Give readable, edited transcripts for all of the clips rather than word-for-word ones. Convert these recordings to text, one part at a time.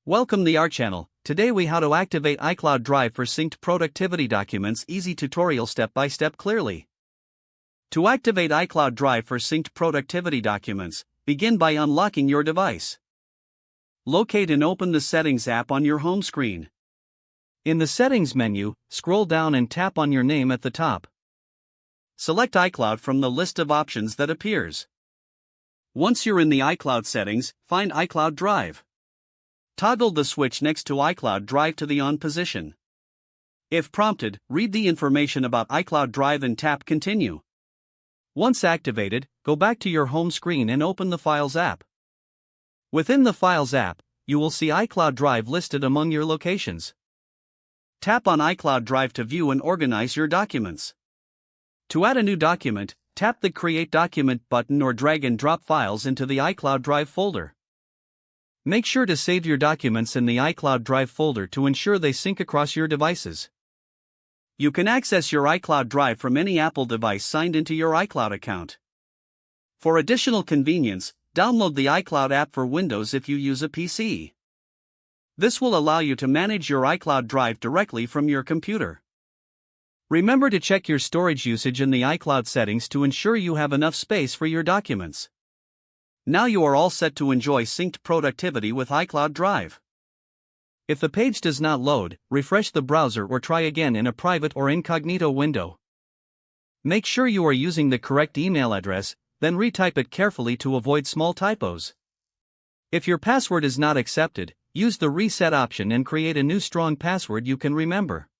Welcome to our channel. Today we how to activate iCloud Drive for synced productivity documents. Easy tutorial step by step clearly. To activate iCloud Drive for synced productivity documents, begin by unlocking your device. Locate and open the Settings app on your home screen. In the Settings menu, scroll down and tap on your name at the top. Select iCloud from the list of options that appears. Once you're in the iCloud settings, find iCloud Drive. Toggle the switch next to iCloud Drive to the on position. If prompted, read the information about iCloud Drive and tap Continue. Once activated, go back to your home screen and open the Files app. Within the Files app, you will see iCloud Drive listed among your locations. Tap on iCloud Drive to view and organize your documents. To add a new document, tap the Create Document button or drag and drop files into the iCloud Drive folder. Make sure to save your documents in the iCloud Drive folder to ensure they sync across your devices. You can access your iCloud Drive from any Apple device signed into your iCloud account. For additional convenience, download the iCloud app for Windows if you use a PC. This will allow you to manage your iCloud Drive directly from your computer. Remember to check your storage usage in the iCloud settings to ensure you have enough space for your documents. Now you are all set to enjoy synced productivity with iCloud Drive. If the page does not load, refresh the browser or try again in a private or incognito window. Make sure you are using the correct email address, then retype it carefully to avoid small typos. If your password is not accepted, use the reset option and create a new strong password you can remember.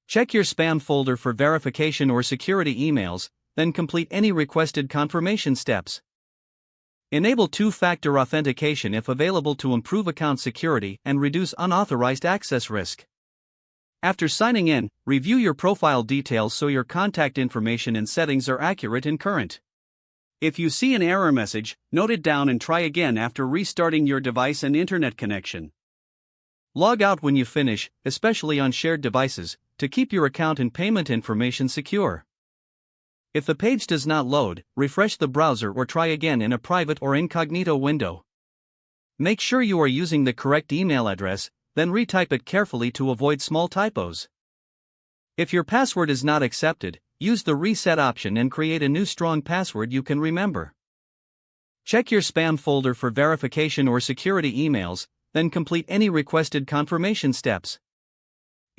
Check your spam folder for verification or security emails, then complete any requested confirmation steps. Enable two-factor authentication if available to improve account security and reduce unauthorized access risk. After signing in, review your profile details so your contact information and settings are accurate and current. If you see an error message, note it down and try again after restarting your device and internet connection. Log out when you finish, especially on shared devices, to keep your account and payment information secure. If the page does not load, refresh the browser or try again in a private or incognito window. Make sure you are using the correct email address, then retype it carefully to avoid small typos. If your password is not accepted, use the reset option and create a new strong password you can remember. Check your spam folder for verification or security emails, then complete any requested confirmation steps.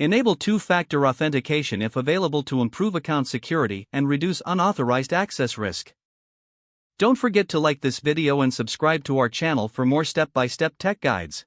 Enable two-factor authentication if available to improve account security and reduce unauthorized access risk. Don't forget to like this video and subscribe to our channel for more step-by-step tech guides.